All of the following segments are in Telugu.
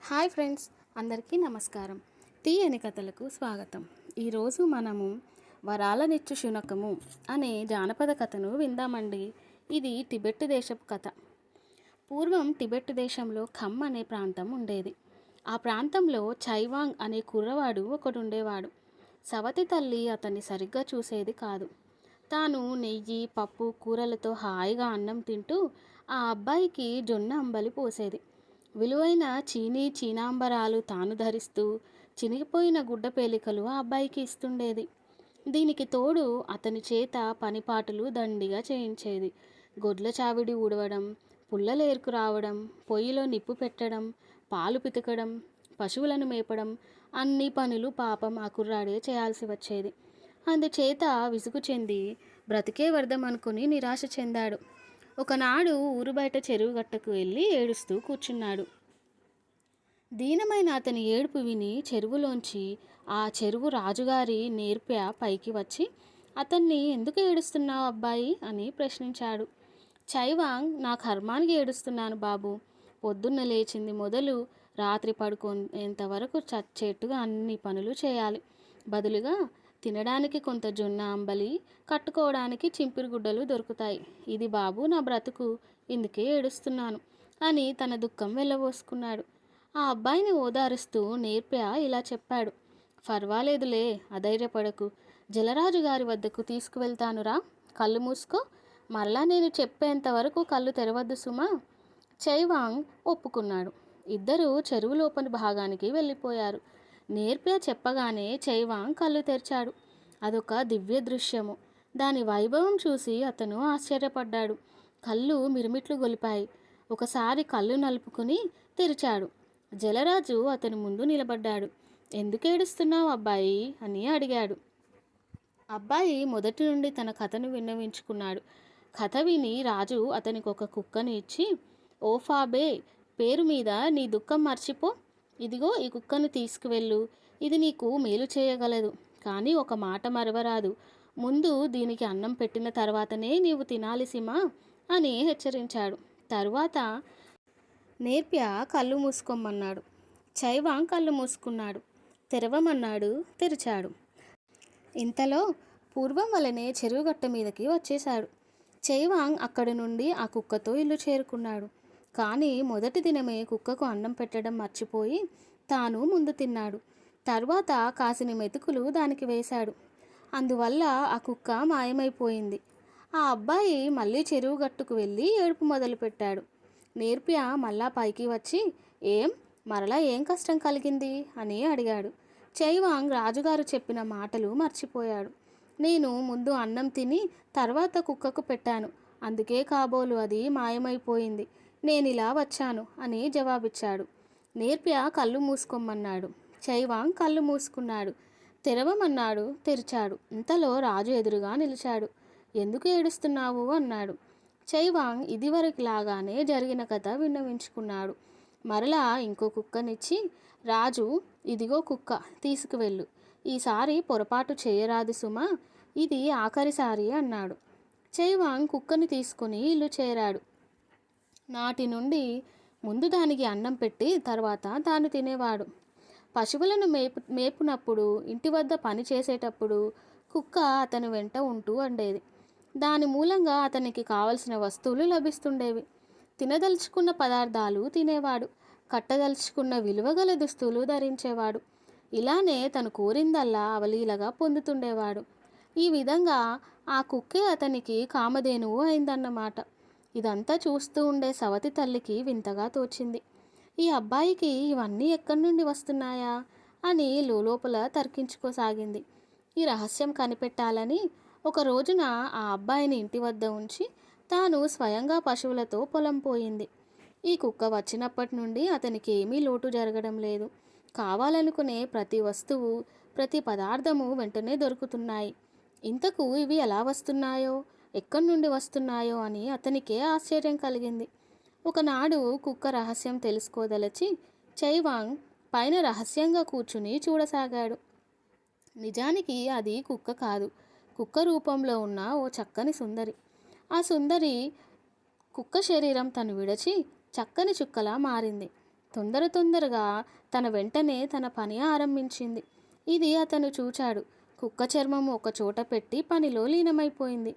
హాయ్ ఫ్రెండ్స్, అందరికీ నమస్కారం. తీయని కథలకు స్వాగతం. ఈరోజు మనము వరాలనిచ్చు శునకము అనే జానపద కథను విందామండి. ఇది టిబెట్ దేశపు కథ. పూర్వం టిబెట్ దేశంలో ఖమ్ అనే ప్రాంతం ఉండేది. ఆ ప్రాంతంలో చైవాంగ్ అనే కుర్రవాడు ఒకడుండేవాడు. సవతి తల్లి అతన్ని సరిగ్గా చూసేది కాదు. తాను నెయ్యి, పప్పు, కూరలతో హాయిగా అన్నం తింటూ ఆ అబ్బాయికి జొన్న అంబలి పోసేది. విలువైన చీనాంబరాలు తాను ధరిస్తూ చినిగిపోయిన గుడ్డ పేలికలు ఆ అబ్బాయికి ఇస్తుండేది. దీనికి తోడు అతని చేత పనిపాటులు దండిగా చేయించేది. గొడ్ల చావిడి ఊడవడం, పుల్లలేరుకు రావడం, పొయ్యిలో నిప్పు పెట్టడం, పాలు పితకడం, పశువులను మేపడం, అన్ని పనులు పాపం ఆ కుర్రాడే చేయాల్సి వచ్చేది. అందుచేత విసుగు చెంది బ్రతికే వ్యర్థం అనుకుని నిరాశ చెందాడు. ఒకనాడు ఊరు బయట చెరువు గట్టకు వెళ్ళి ఏడుస్తూ కూర్చున్నాడు. దీనమైన అతని ఏడుపు విని చెరువులోంచి ఆ చెరువు రాజుగారి నేర్ప్య పైకి వచ్చి, అతన్ని ఎందుకు ఏడుస్తున్నావు అబ్బాయి అని ప్రశ్నించాడు. చైవాంగ్, నా కర్మానికి ఏడుస్తున్నాను బాబు. పొద్దున్న లేచింది మొదలు రాత్రి పడుకునేంతవరకు చచ్చేట్టుగా అన్ని పనులు చేయాలి. బదులుగా తినడానికి కొంత జొన్న అంబలి, కట్టుకోవడానికి చింపిరి గుడ్డలు దొరుకుతాయి. ఇది బాబు నా బ్రతుకు, ఇందుకే ఏడుస్తున్నాను అని తన దుఃఖం వెళ్ళబోసుకున్నాడు. ఆ అబ్బాయిని ఓదారుస్తూ నేర్ప్య ఇలా చెప్పాడు. పర్వాలేదులే, అధైర్యపడకు. జలరాజు గారి వద్దకు తీసుకువెళ్తానురా. కళ్ళు మూసుకో. మరలా నేను చెప్పేంత వరకు కళ్ళు తెరవద్దు సుమా. చైవాంగ్ ఒప్పుకున్నాడు. ఇద్దరూ చెరువు లోపలి భాగానికి వెళ్ళిపోయారు. నేర్ప్య చెప్పగానే చైవాంగ్ కళ్ళు తెరిచాడు. అదొక దివ్య దృశ్యము. దాని వైభవం చూసి అతను ఆశ్చర్యపడ్డాడు. కళ్ళు మిరుమిట్లు గొలిపాయి. ఒకసారి కళ్ళు నలుపుకుని తెరిచాడు. జలరాజు అతని ముందు నిలబడ్డాడు. ఎందుకు ఏడుస్తున్నావు అబ్బాయి అని అడిగాడు. అబ్బాయి మొదటి నుండి తన కథను విన్నవించుకున్నాడు. కథ విని రాజు అతనికి ఒక కుక్కను ఇచ్చి, ఓఫాబే పేరు మీద నీ దుఃఖం మర్చిపో. ఇదిగో ఈ కుక్కను తీసుకువెళ్ళు. ఇది నీకు మేలు చేయగలదు. కానీ ఒక మాట మరవరాదు. ముందు దీనికి అన్నం పెట్టిన తర్వాతనే నీవు తినాలి సిమా అని హెచ్చరించాడు. తరువాత నేర్ప్య కళ్ళు మూసుకోమన్నాడు. చైవాంగ్ కళ్ళు మూసుకున్నాడు. తెరవమన్నాడు. తెరిచాడు. ఇంతలో పూర్వం వలనే చెరువుగట్ట మీదకి వచ్చేశాడు. చైవాంగ్ అక్కడి నుండి ఆ కుక్కతో ఇల్లు చేరుకున్నాడు. కానీ మొదటి దినమే కుక్కకు అన్నం పెట్టడం మర్చిపోయి తాను ముందు తిన్నాడు. తర్వాత కాసిని మెతుకులు దానికి వేశాడు. అందువల్ల ఆ కుక్క మాయమైపోయింది. ఆ అబ్బాయి మళ్ళీ చెరువు గట్టుకు వెళ్ళి ఏడుపు మొదలుపెట్టాడు. నేర్ప్య మళ్ళా పైకి వచ్చి, మరలా ఏం కష్టం కలిగింది అని అడిగాడు. చైవాంగ్ రాజుగారు చెప్పిన మాటలు మర్చిపోయాడు. నేను ముందు అన్నం తిని తర్వాత కుక్కకు పెట్టాను. అందుకే కాబోలు అది మాయమైపోయింది. నేనిలా వచ్చాను అని జవాబిచ్చాడు. నేర్ప్య కళ్ళు మూసుకోమన్నాడు. చైవాంగ్ కళ్ళు మూసుకున్నాడు. తెరవమన్నాడు. తెరిచాడు. ఇంతలో రాజు ఎదురుగా నిలిచాడు. ఎందుకు ఏడుస్తున్నావు అన్నాడు. చైవాంగ్ ఇదివరకులాగానే జరిగిన కథ విన్నవించుకున్నాడు. మరలా ఇంకో కుక్కనిచ్చి, రాజు, ఇదిగో కుక్క, తీసుకువెళ్ళు. ఈసారి పొరపాటు చేయరాదు సుమా. ఇది ఆఖరిసారి అన్నాడు. చైవాంగ్ కుక్కని తీసుకుని ఇల్లు చేరాడు. నాటి నుండి ముందు దానికి అన్నం పెట్టి తర్వాత తాను తినేవాడు. పశువులను మేపునప్పుడు, ఇంటి వద్ద పని చేసేటప్పుడు కుక్క అతని వెంట ఉంటూ ఉండేది. దాని మూలంగా అతనికి కావలసిన వస్తువులు లభిస్తుండేవి. తినదలుచుకున్న పదార్థాలు తినేవాడు. కట్టదలుచుకున్న విలువగల దుస్తులు ధరించేవాడు. ఇలానే తను కోరిందల్లా అవలీలగా పొందుతుండేవాడు. ఈ విధంగా ఆ కుక్కే అతనికి కామధేనువు అయిందన్నమాట. ఇదంతా చూస్తూ ఉండే సవతి తల్లికి వింతగా తోచింది. ఈ అబ్బాయికి ఇవన్నీ ఎక్కడి నుండి వస్తున్నాయా అని లోపల తర్కించుకోసాగింది. ఈ రహస్యం కనిపెట్టాలని ఒక రోజున ఆ అబ్బాయిని ఇంటి వద్ద ఉంచి తాను స్వయంగా పశువులతో పొలం పోయింది. ఈ కుక్క వచ్చినప్పటి నుండి అతనికి ఏమీ లోటు జరగడం లేదు. కావాలనుకునే ప్రతి వస్తువు, ప్రతి పదార్థము వెంటనే దొరుకుతున్నాయి. ఇంతకు ఇవి ఎలా వస్తున్నాయో, ఎక్కడి నుండి వస్తున్నాయో అని అతనికే ఆశ్చర్యం కలిగింది. ఒకనాడు కుక్క రహస్యం తెలుసుకోదలచి చైవాంగ్ పైన రహస్యంగా కూర్చుని చూడసాగాడు. నిజానికి అది కుక్క కాదు. కుక్క రూపంలో ఉన్న ఓ చక్కని సుందరి. ఆ సుందరి కుక్క శరీరం తను విడచి చక్కని చుక్కలా మారింది. తొందరగా వెంటనే తన పని ఆరంభించింది. ఇది అతను చూచాడు. కుక్క చర్మము ఒక చోట పెట్టి పనిలో లీనమైపోయింది.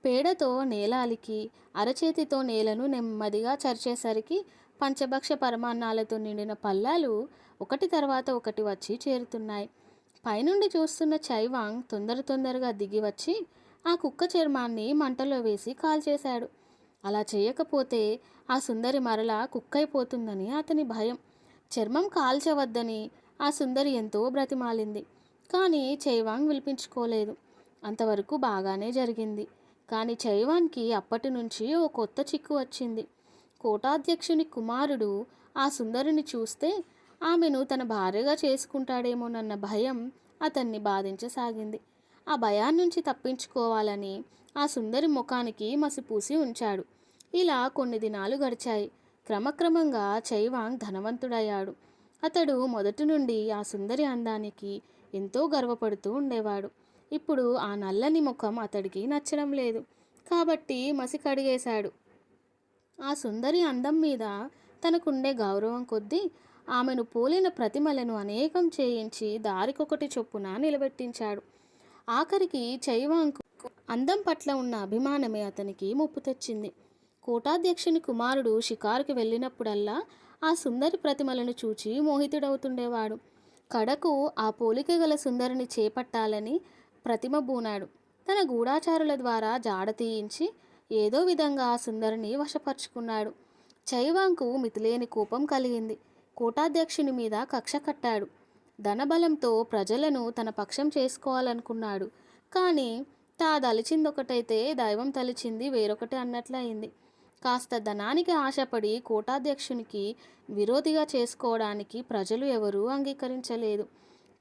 పేడతో నేల అలికి అరచేతితో నేలను నెమ్మదిగా చరిచేసరికి పంచభక్ష పరమాన్నాలతో నిండిన పల్లాలు ఒకటి తర్వాత ఒకటి వచ్చి చేరుతున్నాయి. పైనుండి చూస్తున్న చైవాంగ్ తొందరగా దిగి వచ్చి ఆ కుక్క చర్మాన్ని మంటలో వేసి కాల్చేశాడు. అలా చేయకపోతే ఆ సుందరి మరలా కుక్కైపోతుందని అతని భయం. చర్మం కాల్చవద్దని ఆ సుందరి ఎంతో బ్రతిమాలింది. కానీ చైవాంగ్ విలిపించుకోలేదు. అంతవరకు బాగానే జరిగింది. కానీ చైవాన్కి అప్పటి నుంచి ఓ కొత్త చిక్కు వచ్చింది. కోటాధ్యక్షుని కుమారుడు ఆ సుందరిని చూస్తే ఆమెను తన భార్యగా చేసుకుంటాడేమోనన్న భయం అతన్ని బాధించసాగింది. ఆ భయాన్నించి తప్పించుకోవాలని ఆ సుందరి ముఖానికి మసిపూసి ఉంచాడు. ఇలా కొన్ని దినాలు గడిచాయి. క్రమక్రమంగా చైవాంగ్ ధనవంతుడయ్యాడు. అతడు మొదటి నుండి ఆ సుందరి అందానికి ఎంతో గర్వపడుతూ ఉండేవాడు. ఇప్పుడు ఆ నల్లని ముఖం అతడికి నచ్చడం లేదు. కాబట్టి మసి కడిగేశాడు. ఆ సుందరి అందం మీద తనకుండే గౌరవం కొద్దీ ఆమెను పోలిన ప్రతిమలను అనేకం చేయించి దారికొకటి చొప్పున నిలబెట్టించాడు. ఆఖరికి చైవాంగ్కు అందం పట్ల ఉన్న అభిమానమే అతనికి ముప్పు తెచ్చింది. కోటాధ్యక్షుని కుమారుడు షికారుకి వెళ్ళినప్పుడల్లా ఆ సుందరి ప్రతిమలను చూచి మోహితుడవుతుండేవాడు. కడకు ఆ పోలిక గల సుందరిని చేపట్టాలని ప్రతిమ బూనాడు. తన గూఢాచారుల ద్వారా జాడ తీయించి ఏదో విధంగా ఆ సుందరిని వశపరుచుకున్నాడు. చైవాంగ్కు మితిలేని కోపం కలిగింది. కోటాధ్యక్షుని మీద కక్ష కట్టాడు. ధనబలంతో ప్రజలను తన పక్షం చేసుకోవాలనుకున్నాడు. కానీ దలిచిందొకటైతే దైవం తలిచింది వేరొకటి అన్నట్లయింది. కాస్త ధనానికి ఆశపడి కోటాధ్యక్షునికి విరోధిగా చేసుకోవడానికి ప్రజలు ఎవరూ అంగీకరించలేదు.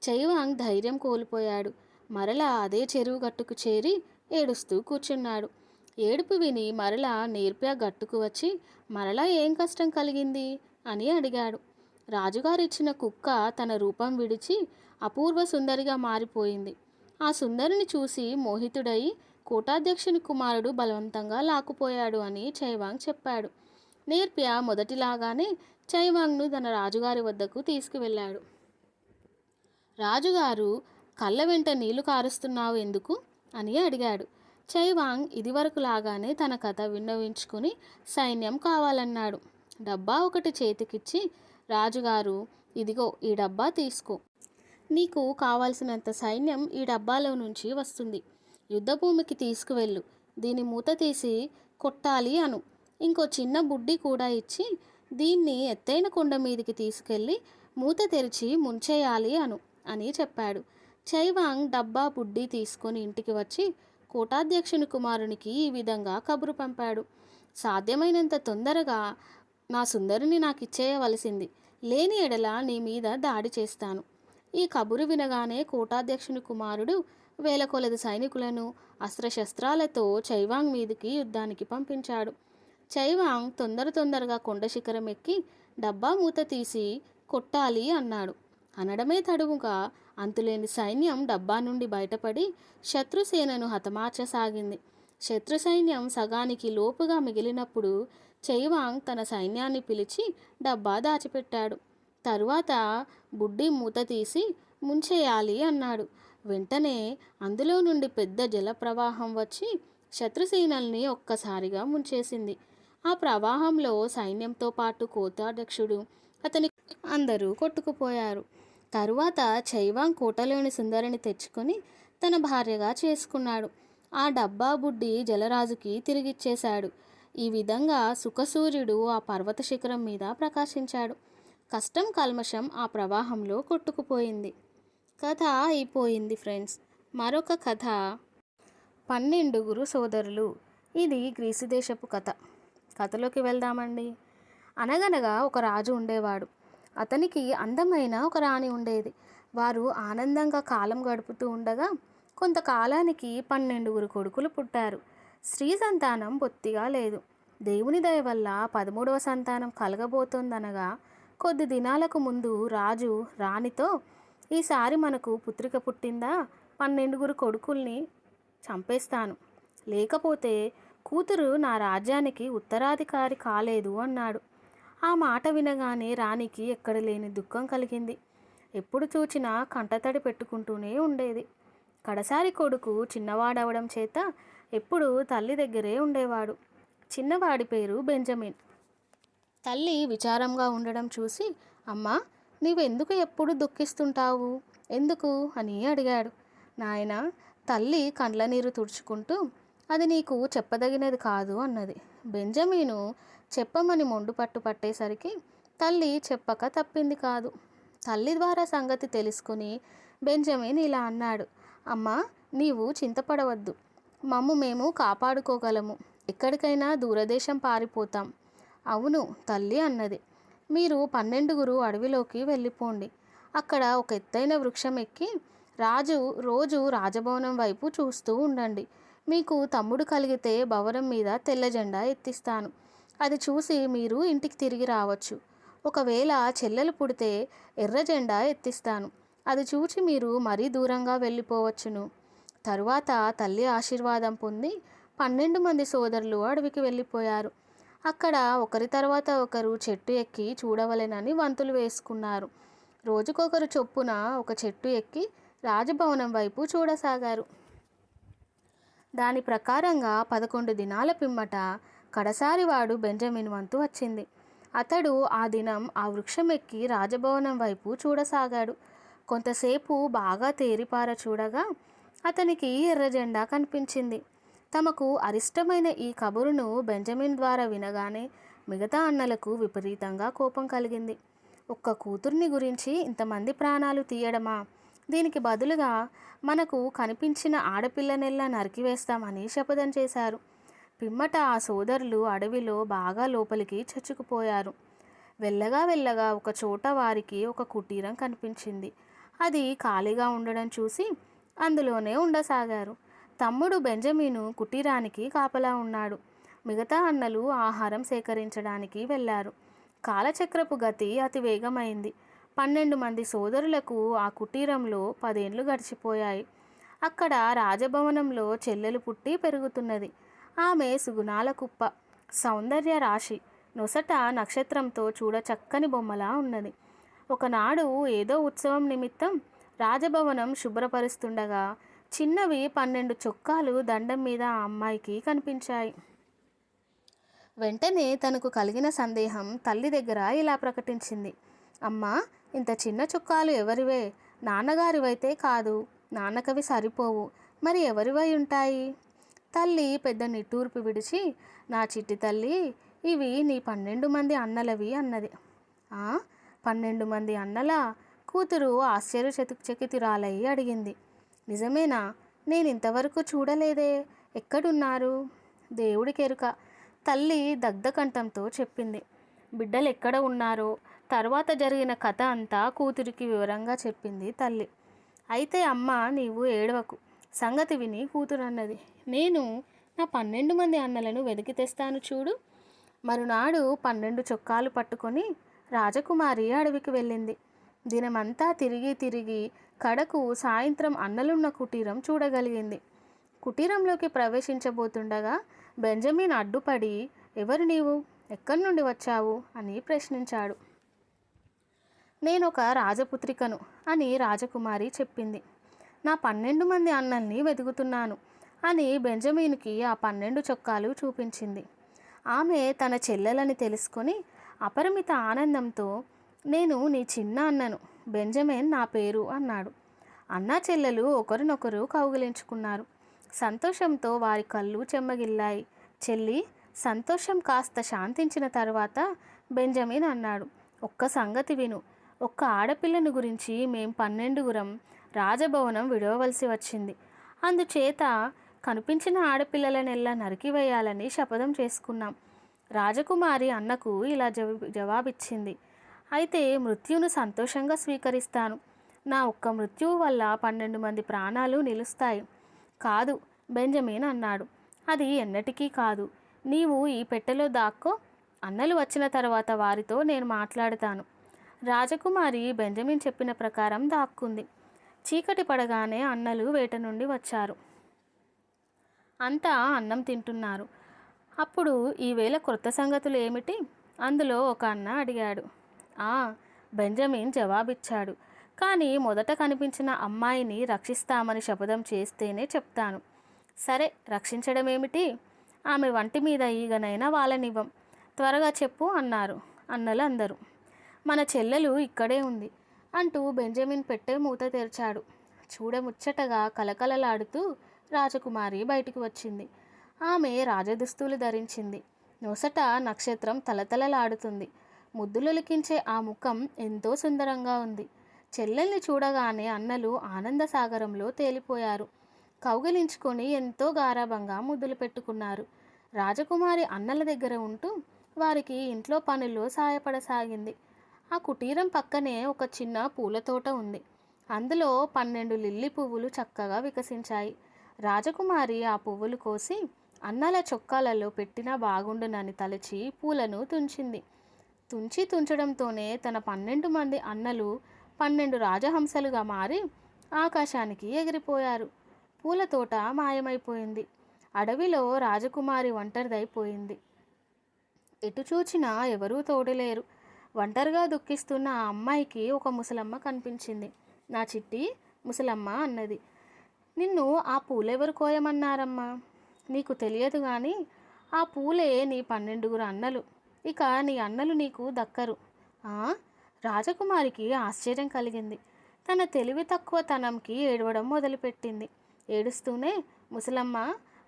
చైవాంగ్ ధైర్యం కోల్పోయాడు. మరలా అదే చెరువు గట్టుకు చేరి ఏడుస్తూ కూర్చున్నాడు. ఏడుపు విని మరలా నేర్ప్యా గట్టుకు వచ్చి మరలా ఏం కష్టం కలిగింది అని అడిగాడు. రాజుగారిచ్చిన కుక్క తన రూపం విడిచి అపూర్వ సుందరిగా మారిపోయింది. ఆ సుందరిని చూసి మోహితుడై కోటాధ్యక్షుని కుమారుడు బలవంతంగా లాక్కుపోయాడు అని చైవాంగ్ చెప్పాడు. నేర్ప్యా మొదటిలాగానే చైవాంగ్ను తన రాజుగారి వద్దకు తీసుకువెళ్ళాడు. రాజుగారు కళ్ళ వెంట నీళ్లు కారుస్తున్నావు ఎందుకు అని అడిగాడు. చైవాంగ్ ఇదివరకు లాగానే తన కథ విన్నవించుకుని సైన్యం కావాలన్నాడు. డబ్బా ఒకటి చేతికిచ్చి, రాజుగారు, ఇదిగో ఈ డబ్బా తీసుకో. నీకు కావాల్సినంత సైన్యం ఈ డబ్బాలో నుంచి వస్తుంది. యుద్ధభూమికి తీసుకువెళ్ళు. దీని మూత తీసి కొట్టాలి అను. ఇంకో చిన్న బుడ్డి కూడా ఇచ్చి దీన్ని ఎత్తైన కొండ మీదికి తీసుకెళ్ళి మూత తెరిచి ముంచేయాలి అను అని చెప్పాడు. చైవాంగ్ డబ్బా బుడ్డి తీసుకొని ఇంటికి వచ్చి కోటాధ్యక్షుని కుమారునికి ఈ విధంగా కబురు పంపాడు. సాధ్యమైనంత తొందరగా నా సుందరిని నాకు ఇచ్చేయవలసింది, లేని ఎడల నీ మీద దాడి చేస్తాను. ఈ కబురు వినగానే కోటాధ్యక్షుని కుమారుడు వేల కొలది సైనికులను అస్త్రశస్త్రాలతో చైవాంగ్ మీదికి యుద్ధానికి పంపించాడు. చైవాంగ్ తొందరగా కొండ శిఖరం ఎక్కి డబ్బా మూత తీసి కొట్టాలి అన్నాడు. అనడమే తడువుగా అంతులేని సైన్యం డబ్బా నుండి బయటపడి శత్రుసేనను హతమార్చసాగింది. శత్రు సైన్యం సగానికి లోపుగా మిగిలినప్పుడు చైవాంగ్ తన సైన్యాన్ని పిలిచి డబ్బా దాచిపెట్టాడు. తరువాత బుడ్డి మూత తీసి ముంచేయాలి అన్నాడు. వెంటనే అందులో నుండి పెద్ద జల ప్రవాహం వచ్చి శత్రుసేనల్ని ఒక్కసారిగా ముంచేసింది. ఆ ప్రవాహంలో సైన్యంతో పాటు కోటాధ్యక్షుడు అతని అందరూ కొట్టుకుపోయారు. తరువాత చైవాంగ్ కోటలోని సుందరిని తెచ్చుకొని తన భార్యగా చేసుకున్నాడు. ఆ డబ్బా బుడ్డి జలరాజుకి తిరిగిచ్చేశాడు. ఈ విధంగా సుఖసూర్యుడు ఆ పర్వత శిఖరం మీద ప్రకాశించాడు. కష్టం కల్మషం ఆ ప్రవాహంలో కొట్టుకుపోయింది. కథ అయిపోయింది ఫ్రెండ్స్. మరొక కథ 12 సోదరులు. ఇది గ్రీసు దేశపు కథ. కథలోకి వెళ్దామండి. అనగనగా ఒక రాజు ఉండేవాడు. అతనికి అందమైన ఒక రాణి ఉండేది. వారు ఆనందంగా కాలం గడుపుతూ ఉండగా కొంతకాలానికి 12 కొడుకులు పుట్టారు. స్త్రీ సంతానం బొత్తిగా లేదు. దేవుని దయ వల్ల 13వ సంతానం కలగబోతోందనగా కొద్ది దినాలకు ముందు రాజు రాణితో, ఈసారి మనకు పుత్రిక పుట్టిందా 12 కొడుకుల్ని చంపేస్తాను, లేకపోతే కూతురు నా రాజ్యానికి ఉత్తరాధికారి కాలేదు అన్నాడు. ఆ మాట వినగానే రాణికి ఎక్కడ లేని దుఃఖం కలిగింది. ఎప్పుడు చూచినా కంటతడి పెట్టుకుంటూనే ఉండేది. కడసారి కొడుకు చిన్నవాడవడం చేత ఎప్పుడు తల్లి దగ్గరే ఉండేవాడు. చిన్నవాడి పేరు బెంజమిన్. తల్లి విచారంగా ఉండడం చూసి, అమ్మా, నీవెందుకు ఎప్పుడు దుఃఖిస్తుంటావు? ఎందుకు అని అడిగాడు. నాయన, తల్లి కండ్ల నీరు తుడుచుకుంటూ, అది నీకు చెప్పదగినది కాదు అన్నది. బెంజమీను చెప్పమని మొండు పట్టు పట్టేసరికి తల్లి చెప్పక తప్పింది కాదు. తల్లి ద్వారా సంగతి తెలుసుకుని బెంజమిన్ ఇలా అన్నాడు. అమ్మా, నీవు చింతపడవద్దు. మమ్ము మేము కాపాడుకోగలము. ఎక్కడికైనా దూరదేశం పారిపోతాం. అవును, తల్లి అన్నది. మీరు 12 అడవిలోకి వెళ్ళిపోండి. అక్కడ ఒక ఎత్తైన వృక్షం ఎక్కి రోజు రాజభవనం వైపు చూస్తూ ఉండండి. మీకు తమ్ముడు కలిగితే భవనం మీద తెల్ల జెండా ఎత్తిస్తాను. అది చూసి మీరు ఇంటికి తిరిగి రావచ్చు. ఒకవేళ చెల్లెలు పుడితే ఎర్ర జెండా ఎత్తిస్తాను. అది చూచి మీరు మరీ దూరంగా వెళ్ళిపోవచ్చును. తరువాత తల్లి ఆశీర్వాదం పొంది 12 మంది సోదరులు అడవికి వెళ్ళిపోయారు. అక్కడ ఒకరి తర్వాత ఒకరు చెట్టు ఎక్కి చూడవలెనని వంతులు వేసుకున్నారు. రోజుకొకరు చొప్పున ఒక చెట్టు ఎక్కి రాజభవనం వైపు చూడసాగారు. దాని ప్రకారంగా 11 దినాల పిమ్మట కడసారివాడు బెంజమిన్ వంతు వచ్చింది. అతడు ఆ దినం ఆ వృక్షం ఎక్కి రాజభవనం వైపు చూడసాగాడు. కొంతసేపు బాగా తేరిపార చూడగా అతనికి ఎర్ర జెండా కనిపించింది. తమకు అరిష్టమైన ఈ కబురును బెంజమిన్ ద్వారా వినగానే మిగతా అన్నలకు విపరీతంగా కోపం కలిగింది. ఒక్క కూతుర్ని గురించి ఇంతమంది ప్రాణాలు తీయడమా? దీనికి బదులుగా మనకు కనిపించిన ఆడపిల్లనెల్లా నరికివేస్తామని శపథం చేశారు. పిమ్మట ఆ సోదరులు అడవిలో బాగా లోపలికి చొచ్చుకుపోయారు. వెళ్ళగా ఒక చోట వారికి ఒక కుటీరం కనిపించింది. అది ఖాళీగా ఉండడం చూసి అందులోనే ఉండసాగారు. తమ్ముడు బెంజమీను కుటీరానికి కాపలా ఉన్నాడు. మిగతా అన్నలు ఆహారం సేకరించడానికి వెళ్ళారు. కాలచక్రపు గతి అతి వేగమైంది. 12 మంది సోదరులకు ఆ కుటీరంలో 10 ఏళ్ళు గడిచిపోయాయి. అక్కడ రాజభవనంలో చెల్లెలు పుట్టి పెరుగుతున్నది. ఆమె సుగుణాల కుప్ప, సౌందర్య రాశి, నొసట నక్షత్రంతో చూడ చక్కని బొమ్మలా ఉన్నది. ఒకనాడు ఏదో ఉత్సవం నిమిత్తం రాజభవనం శుభ్రపరుస్తుండగా చిన్నవి 12 చొక్కాలు దండం మీద ఆ అమ్మాయికి కనిపించాయి. వెంటనే తనకు కలిగిన సందేహం తల్లి దగ్గర ఇలా ప్రకటించింది. అమ్మా, ఇంత చిన్న చొక్కాలు ఎవరివే? నాన్నగారివైతే కాదు. నాన్నకవి సరిపోవు. మరి ఎవరివై ఉంటాయి? తల్లి పెద్ద నిట్టూర్పు విడిచి, నా చిట్టి తల్లి, ఇవి నీ 12 మంది అన్నలవి అన్నది. 12 మంది అన్నలా? కూతురు ఆశ్చర్యచకితురాలై అడిగింది. నిజమేనా? నేను ఇంతవరకు చూడలేదే. ఎక్కడున్నారు? దేవుడికెరుక, తల్లి దగ్ధకంఠంతో చెప్పింది. బిడ్డలు ఎక్కడ ఉన్నారో తర్వాత జరిగిన కథ అంతా కూతురికి వివరంగా చెప్పింది తల్లి. అయితే అమ్మ, నీవు ఏడవకు. సంగతి విని కూతురు అన్నది. నేను నా 12 మంది అన్నలను వెతికి తెస్తాను చూడు. మరునాడు 12 చొక్కాలు పట్టుకొని రాజకుమారి అడవికి వెళ్ళింది. దినమంతా తిరిగి కడకు సాయంత్రం అన్నలున్న కుటీరం చూడగలిగింది. కుటీరంలోకి ప్రవేశించబోతుండగా బెంజమిన్ అడ్డుపడి, ఎవరు నీవు? ఎక్కడి నుండి వచ్చావు అని ప్రశ్నించాడు. నేనొక రాజపుత్రికను అని రాజకుమారి చెప్పింది. నా 12 మంది అన్నల్ని వెతుకుతున్నాను అని బెంజమిన్కి ఆ 12 చొక్కాలు చూపించింది. ఆమె తన చెల్లెలని తెలుసుకొని అపరిమిత ఆనందంతో, నేను నీ చిన్న అన్నను, బెంజమిన్ నా పేరు అన్నాడు. అన్నా చెల్లెలు ఒకరినొకరు కౌగిలించుకున్నారు. సంతోషంతో వారి కళ్ళు చెమ్మగిల్లాయి. చెల్లి, సంతోషం కాస్త శాంతించిన తర్వాత బెంజమిన్ అన్నాడు, ఒక్క సంగతి విను. ఒక్క ఆడపిల్లను గురించి మేం 12 రాజభవనం విడవవలసి వచ్చింది. అందుచేత కనిపించిన ఆడపిల్లలనెల్లా నరికివేయాలని శపథం చేసుకున్నాం. రాజకుమారి అన్నకు ఇలా జవాబిచ్చింది. అయితే మృత్యువును సంతోషంగా స్వీకరిస్తాను. నా ఒక్క మృత్యువు వల్ల 12 మంది ప్రాణాలు నిలుస్తాయి. కాదు, బెంజమిన్ అన్నాడు. అది ఎన్నటికీ కాదు. నీవు ఈ పెట్టెలో దాక్కో. అన్నలు వచ్చిన తర్వాత వారితో నేను మాట్లాడుతాను. రాజకుమారి బెంజమిన్ చెప్పిన ప్రకారం దాక్కుంది. చీకటి పడగానే అన్నలు వేట నుండి వచ్చారు. అంతా అన్నం తింటున్నారు. అప్పుడు ఈవేళ క్రొత్త సంగతులు ఏమిటి? అందులో ఒక అన్న అడిగాడు. ఆ, బెంజమిన్ జవాబిచ్చాడు. కానీ మొదట కనిపించిన అమ్మాయిని రక్షిస్తామని శపథం చేస్తేనే చెప్తాను. సరే, రక్షించడం ఏమిటి? ఆమె వంటి మీద ఈగనైనా వాళ్ళనివ్వం. త్వరగా చెప్పు అన్నారు అన్నలు అందరూ. మన చెల్లెలు ఇక్కడే ఉంది అంటూ బెంజమిన్ పెట్టె మూత తెరిచాడు. చూడముచ్చటగా కలకలలాడుతూ రాజకుమారి బయటికి వచ్చింది. ఆమె రాజదుస్తులు ధరించింది. నొసట నక్షత్రం తలతలలాడుతుంది. ముద్దులొలికించే ఆ ముఖం ఎంతో సుందరంగా ఉంది. చెల్లెల్ని చూడగానే అన్నలు ఆనంద సాగరంలో తేలిపోయారు. కౌగిలించుకొని ఎంతో గారాబంగా ముద్దులు పెట్టుకున్నారు. రాజకుమారి అన్నల దగ్గర ఉంటూ వారికి ఇంట్లో పనుల్లో సాయపడసాగింది. ఆ కుటీరం పక్కనే ఒక చిన్న పూలతోట ఉంది. అందులో 12 లిల్లీ పువ్వులు చక్కగా వికసించాయి. రాజకుమారి ఆ పువ్వులు కోసి అన్నల చొక్కాలలో పెట్టినా బాగుండునని తలచి పూలను తుంచింది. తుంచడంతోనే తన 12 మంది అన్నలు 12 రాజహంసలుగా మారి ఆకాశానికి ఎగిరిపోయారు. పూలతోట మాయమైపోయింది. అడవిలో రాజకుమారి ఒంటరిదైపోయింది. ఎటు చూచినా ఎవరూ తోడులేరు. ఒంటరిగా దుఃఖిస్తున్న ఆ అమ్మాయికి ఒక ముసలమ్మ కనిపించింది. నా చిట్టి, ముసలమ్మ అన్నది. నిన్ను ఆ పూలెవరు కోయమన్నారమ్మా? నీకు తెలియదు కానీ ఆ పూలే నీ 12 అన్నలు. ఇక నీ అన్నలు నీకు దక్కరు. రాజకుమారికి ఆశ్చర్యం కలిగింది. తన తెలివి తక్కువతనంకి ఏడవడం మొదలుపెట్టింది. ఏడుస్తూనే, ముసలమ్మ,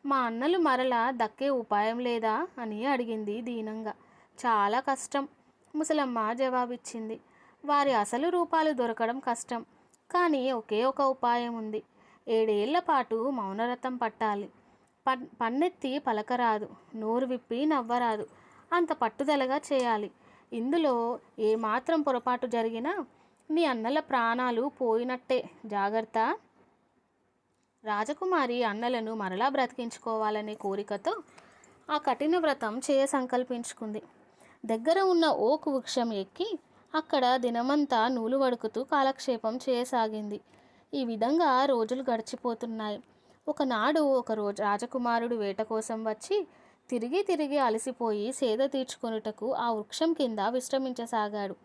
మా అన్నలు మరలా దక్కే ఉపాయం లేదా అని అడిగింది దీనంగా. చాలా కష్టం, ముసలమ్మ జవాబిచ్చింది. వారి అసలు రూపాలు దొరకడం కష్టం. కానీ ఒకే ఒక ఉపాయం ఉంది. 7 ఏళ్ల పాటు మౌనవ్రతం పట్టాలి. పన్నెత్తి పలకరాదు, నోరు విప్పి నవ్వరాదు. అంత పట్టుదలగా చేయాలి. ఇందులో ఏమాత్రం పొరపాటు జరిగినా నీ అన్నల ప్రాణాలు పోయినట్టే. జాగ్రత్త. రాజకుమారి అన్నలను మరలా బ్రతికించుకోవాలనే కోరికతో ఆ కఠిన వ్రతం సంకల్పించుకుంది. దగ్గర ఉన్న ఓకు వృక్షం ఎక్కి అక్కడ దినమంతా నూలు వడుకుతూ కాలక్షేపం చేయసాగింది. ఈ విధంగా రోజులు గడిచిపోతున్నాయి. ఒకనాడు రాజకుమారుడు వేట కోసం వచ్చి తిరిగి అలసిపోయి సేద తీర్చుకొనుటకు ఆ వృక్షం కింద విశ్రమించసాగాడు.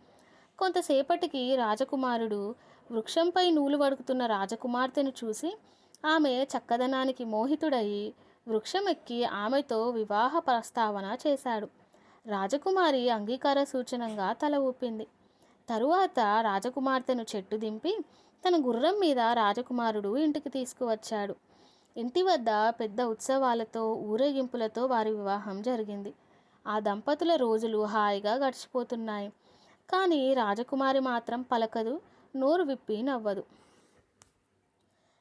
కొంతసేపటికి రాజకుమారుడు వృక్షంపై నూలు వడుకుతున్న రాజకుమార్తెను చూసి ఆమె చక్కదనానికి మోహితుడయి వృక్షం ఎక్కి ఆమెతో వివాహ ప్రస్తావన చేశాడు. రాజకుమారి అంగీకార సూచనంగా తల ఊపింది. తరువాత రాజకుమార్తెను చెట్టు దింపి తన గుర్రం మీద రాజకుమారుడు ఇంటికి తీసుకువచ్చాడు. ఇంటి వద్ద పెద్ద ఉత్సవాలతో ఊరేగింపులతో వారి వివాహం జరిగింది. ఆ దంపతుల రోజులు హాయిగా గడిచిపోతున్నాయి. కానీ రాజకుమారి మాత్రం పలకదు, నోరు విప్పి నవ్వదు.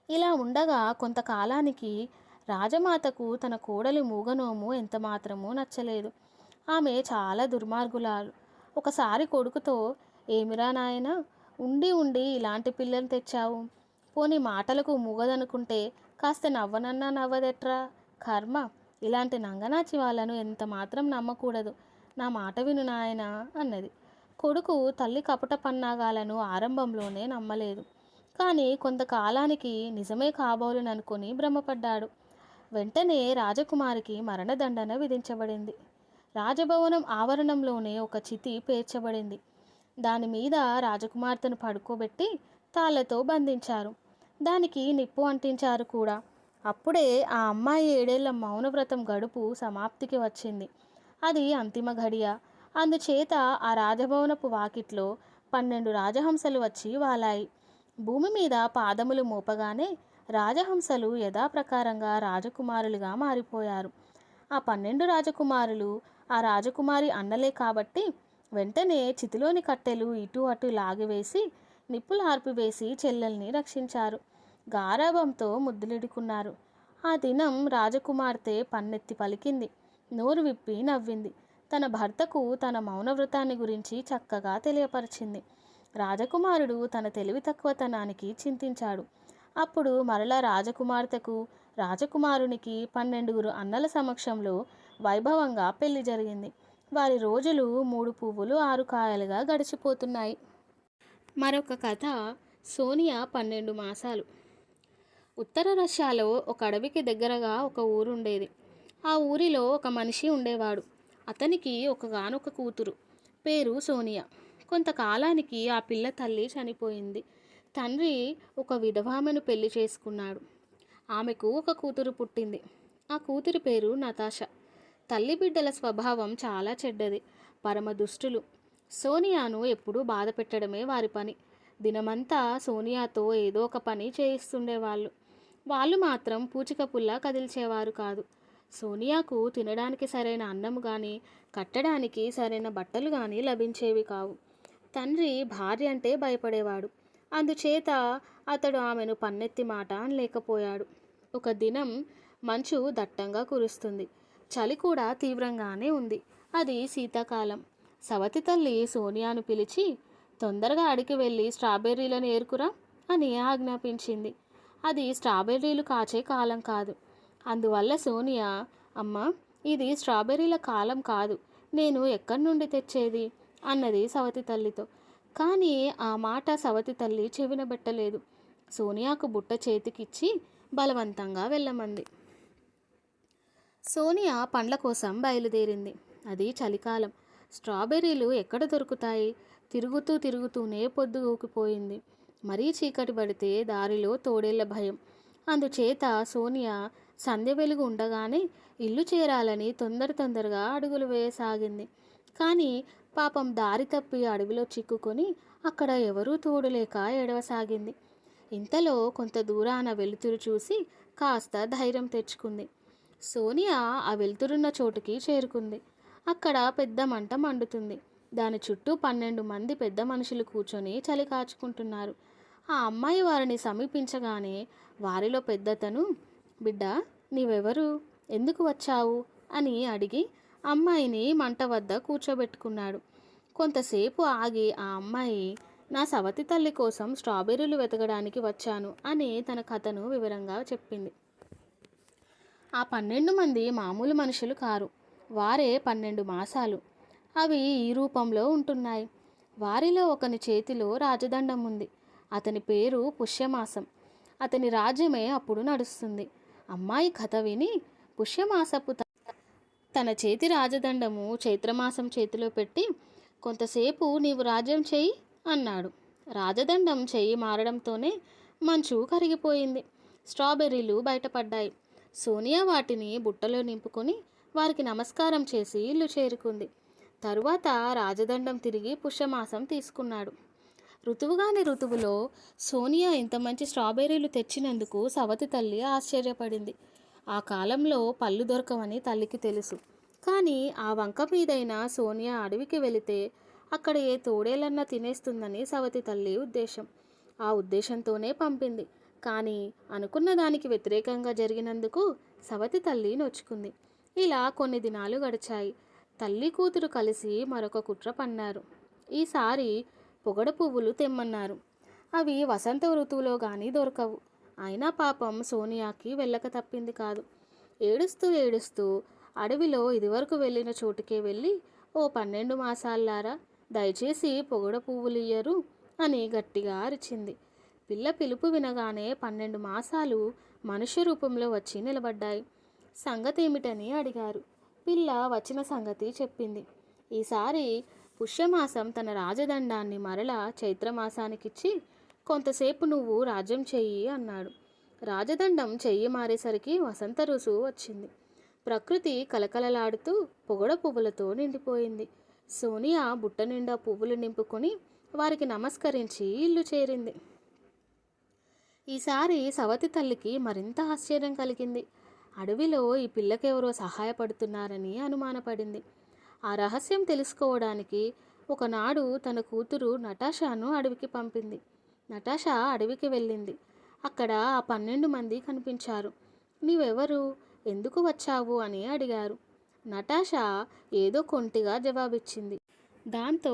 ఇలా ఉండగా కొంతకాలానికి రాజమాతకు తన కోడలి మూగనోము ఎంతమాత్రమూ నచ్చలేదు. ఆమె చాలా దుర్మార్గురాలు. ఒకసారి కొడుకుతో, ఏమిరా నాయనా, ఉండి ఇలాంటి పిల్లని తెచ్చావు. పోనీ మాటలకు మూగదనుకుంటే కాస్త నవ్వనన్నా నవ్వదెట్రా? కర్మ, ఇలాంటి నంగనాచి వాళ్ళను ఎంత మాత్రం నమ్మకూడదు. నా మాట విను నాయనా అన్నది. కొడుకు తల్లి కపట పన్నాగాలను ఆరంభంలోనే నమ్మలేదు. కానీ కొంతకాలానికి నిజమే కాబోలుననుకొని భ్రమపడ్డాడు. వెంటనే రాజకుమారికి మరణదండన విధించబడింది. రాజభవనం ఆవరణంలోనే ఒక చితి పేర్చబడింది. దానిమీద రాజకుమార్తెను పడుకోబెట్టి తాళ్లతో బంధించారు. దానికి నిప్పు అంటించారు కూడా. అప్పుడే ఆ అమ్మాయి 7 ఏళ్ల మౌనవ్రతం గడుపు సమాప్తికి వచ్చింది. అది అంతిమ ఘడియ. అందుచేత ఆ రాజభవనపు వాకిట్లో 12 రాజహంసలు వచ్చి వాలాయి. భూమి మీద పాదములు మోపగానే రాజహంసలు యథాప్రకారంగా రాజకుమారులుగా మారిపోయారు. ఆ 12 రాజకుమారులు ఆ రాజకుమారి అన్నలే కాబట్టి వెంటనే చితిలోని కట్టెలు ఇటు అటు లాగివేసి నిప్పులు ఆర్పివేసి చెల్లెల్ని రక్షించారు. గారాబంతో ముద్దులిడుకున్నారు. ఆ దినం రాజకుమార్తె పన్నెత్తి పలికింది, నోరు విప్పి నవ్వింది. తన భర్తకు తన మౌనవ్రతాన్ని గురించి చక్కగా తెలియపరిచింది. రాజకుమారుడు తన తెలివి తక్కువతనానికి చింతించాడు. అప్పుడు మరలా రాజకుమార్తెకు రాజకుమారునికి 12 అన్నల సమక్షంలో వైభవంగా పెళ్లి జరిగింది. వారి రోజులు 3 పువ్వులు 6 కాయలుగా గడిచిపోతున్నాయి. మరొక కథ, సోనియా 12 మాసాలు. ఉత్తర రష్యాలో ఒక అడవికి దగ్గరగా ఒక ఊరుండేది. ఆ ఊరిలో ఒక మనిషి ఉండేవాడు. అతనికి ఒకగానొక కూతురు, పేరు సోనియా. కొంతకాలానికి ఆ పిల్ల తల్లి చనిపోయింది. తండ్రి ఒక విధవామెను పెళ్లి చేసుకున్నాడు. ఆమెకు ఒక కూతురు పుట్టింది. ఆ కూతురి పేరు నతాషా. తల్లి బిడ్డల స్వభావం చాలా చెడ్డది, పరమ దుష్టులు. సోనియాను ఎప్పుడూ బాధ పెట్టడమే వారి పని. దినమంతా సోనియాతో ఏదో ఒక పని చేయిస్తుండేవాళ్ళు. వాళ్ళు మాత్రం పూచిక పుల్ల కదిల్చేవారు కాదు. సోనియాకు తినడానికి సరైన అన్నం కానీ, కట్టడానికి సరైన బట్టలు కానీ లభించేవి కావు. తండ్రి భార్య అంటే భయపడేవాడు. అందుచేత అతడు ఆమెను పన్నెత్తి మాట అనలేకపోయాడు. ఒక దినం మంచు దట్టంగా కురుస్తుంది. చలి కూడా తీవ్రంగానే ఉంది. అది శీతాకాలం. సవతి తల్లి సోనియాను పిలిచి, తొందరగా అడిగి వెళ్ళి స్ట్రాబెర్రీలను ఏరుకురా అని ఆజ్ఞాపించింది. అది స్ట్రాబెర్రీలు కాచే కాలం కాదు. అందువల్ల సోనియా, అమ్మ, ఇది స్ట్రాబెర్రీల కాలం కాదు, నేను ఎక్కడి నుండి తెచ్చేది అన్నది సవతి తల్లితో. కానీ ఆ మాట సవతి తల్లి చెవిన పెట్టలేదు. సోనియాకు బుట్ట చేతికిచ్చి బలవంతంగా వెళ్ళమంది. సోనియా పండ్ల కోసం బయలుదేరింది. అది చలికాలం. స్ట్రాబెర్రీలు ఎక్కడ దొరుకుతాయి? తిరుగుతూ తిరుగుతూనే పొద్దు ఊకిపోయింది. మరీ చీకటి పడితే దారిలో తోడేళ్ల భయం. అందుచేత సోనియా సంధ్య వెలుగు ఉండగానే ఇల్లు చేరాలని తొందరగా అడుగులు వేయసాగింది. కానీ పాపం దారి తప్పి అడవిలో చిక్కుకొని అక్కడ ఎవరూ తోడులేక ఏడవసాగింది. ఇంతలో కొంత దూరాన వెలుతురు చూసి కాస్త ధైర్యం తెచ్చుకుంది. సోనియా ఆ వెలుతురున్న చోటుకి చేరుకుంది. అక్కడ పెద్ద మంట మండుతుంది. దాని చుట్టూ 12 మంది పెద్ద మనుషులు కూర్చొని చలి కాచుకుంటున్నారు. ఆ అమ్మాయి వారిని సమీపించగానే వారిలో పెద్దతను, బిడ్డ, నీవెవరు, ఎందుకు వచ్చావు అని అడిగి అమ్మాయిని మంట వద్ద కూర్చోబెట్టుకున్నాడు. కొంతసేపు ఆగి ఆ అమ్మాయి, నా సవతి తల్లి కోసం స్ట్రాబెర్రీలు వెతకడానికి వచ్చాను అని తన కథను వివరంగా చెప్పింది. ఆ 12 మంది మామూలు మనుషులు కారు. వారే 12 మాసాలు. అవి ఈ రూపంలో ఉంటున్నాయి. వారిలో ఒకని చేతిలో రాజదండం ఉంది. అతని పేరు పుష్యమాసం. అతని రాజ్యమే అప్పుడు నడుస్తుంది. అమ్మాయి కథ విని పుష్యమాసపు తన చేతి రాజదండము చైత్రమాసం చేతిలో పెట్టి, కొంతసేపు నీవు రాజ్యం చెయ్యి అన్నాడు. రాజదండం చెయ్యి మారడంతోనే మంచు కరిగిపోయింది. స్ట్రాబెర్రీలు బయటపడ్డాయి. సోనియా వాటిని బుట్టలో నింపుకొని వారికి నమస్కారం చేసి ఇల్లు చేరుకుంది. తరువాత రాజదండం తిరిగి పుష్యమాసం తీసుకున్నాడు. ఋతువుగాని ఋతువులో సోనియా ఇంత మంచి స్ట్రాబెర్రీలు తెచ్చినందుకు సవతి తల్లి ఆశ్చర్యపడింది. ఆ కాలంలో పళ్ళు దొరకవని తల్లికి తెలుసు. కానీ ఆ వంక మీదైనా సోనియా అడవికి వెళితే అక్కడ ఏ తోడేలన్నా తినేస్తుందని సవతి తల్లి ఉద్దేశం. ఆ ఉద్దేశంతోనే పంపింది. కానీ అనుకున్న దానికి వ్యతిరేకంగా జరిగినందుకు సవతి తల్లి నొచ్చుకుంది. ఇలా కొన్ని దినాలు గడిచాయి. తల్లి కూతురు కలిసి మరొక కుట్ర పన్నారు. ఈసారి పొగడ పువ్వులు తెమ్మన్నారు. అవి వసంత ఋతువులో కానీ దొరకవు. అయినా పాపం సోనియాకి వెళ్ళక తప్పింది కాదు. ఏడుస్తూ ఏడుస్తూ అడవిలో ఇదివరకు వెళ్ళిన చోటుకే వెళ్ళి, ఓ 12 మాసాల్లారా, దయచేసి పొగడ పువ్వులు ఇయ్యరు అని గట్టిగా అరిచింది. పిల్ల పిలుపు వినగానే 12 మాసాలు మనుష్య రూపంలో వచ్చి నిలబడ్డాయి. సంగతేమిటని అడిగారు. పిల్ల వచ్చిన సంగతి చెప్పింది. ఈసారి పుష్యమాసం తన రాజదండాన్ని మరలా చైత్రమాసానికిచ్చి, కొంతసేపు నువ్వు రాజ్యం చెయ్యి అన్నాడు. రాజదండం చెయ్యి మారేసరికి వసంత ఋతువు వచ్చింది. ప్రకృతి కలకలలాడుతూ పొగడ పువ్వులతో నిండిపోయింది. సోనియా బుట్ట నిండా పువ్వులు నింపుకొని వారికి నమస్కరించి ఇల్లు చేరింది. ఈసారి సవతి తల్లికి మరింత ఆశ్చర్యం కలిగింది. అడవిలో ఈ పిల్లకెవరో సహాయపడుతున్నారని అనుమానపడింది. ఆ రహస్యం తెలుసుకోవడానికి ఒకనాడు తన కూతురు నటాషాను అడవికి పంపింది. నటాషా అడవికి వెళ్ళింది. అక్కడ ఆ 12 మంది కనిపించారు. నీవెవరు, ఎందుకు వచ్చావు అని అడిగారు. నటాషా ఏదో కొంటిగా జవాబిచ్చింది. దాంతో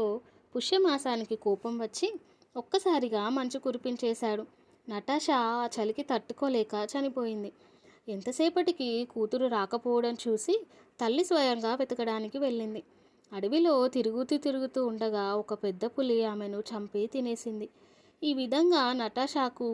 పుష్యమాసానికి కోపం వచ్చి ఒక్కసారిగా మంచు కురిపించేశాడు. నటాషా ఆ చలికి తట్టుకోలేక చనిపోయింది. ఎంతసేపటికి కూతురు రాకపోవడం చూసి తల్లి స్వయంగా వెతకడానికి వెళ్ళింది. అడవిలో తిరుగుతూ ఉండగా ఒక పెద్ద పులి ఆమెను చంపి తినేసింది. ఈ విధంగా నటాషాకు,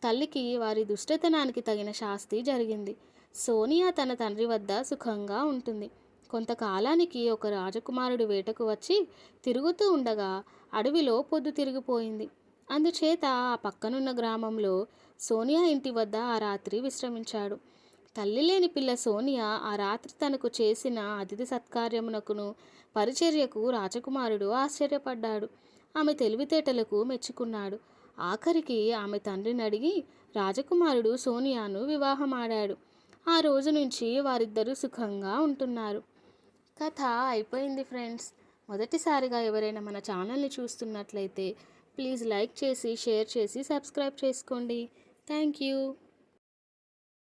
తల్లికి వారి దుష్టతనానికి తగిన శాస్తి జరిగింది. సోనియా తన తండ్రి వద్ద సుఖంగా ఉంటుంది. కొంతకాలానికి ఒక రాజకుమారుడు వేటకు వచ్చి తిరుగుతూ ఉండగా అడవిలో పొద్దు తిరిగిపోయింది. అందుచేత ఆ పక్కనున్న గ్రామంలో సోనియా ఇంటి వద్ద ఆ రాత్రి విశ్రమించాడు. తల్లి లేని పిల్ల సోనియా ఆ రాత్రి తనకు చేసిన అతిథి సత్కార్యమునకును పరిచర్యకు రాజకుమారుడు ఆశ్చర్యపడ్డాడు. ఆమె తెలివితేటలకు మెచ్చుకున్నాడు. ఆఖరికి ఆమె తండ్రిని అడిగి రాజకుమారుడు సోనియాను వివాహమాడాడు. ఆ రోజు నుంచి వారిద్దరూ సుఖంగా ఉంటున్నారు. కథ అయిపోయింది ఫ్రెండ్స్. మొదటిసారిగా ఎవరైనా మన ఛానల్ని చూస్తున్నట్లయితే ప్లీజ్ లైక్ చేసి, షేర్ చేసి, సబ్స్క్రైబ్ చేసుకోండి. Thank you.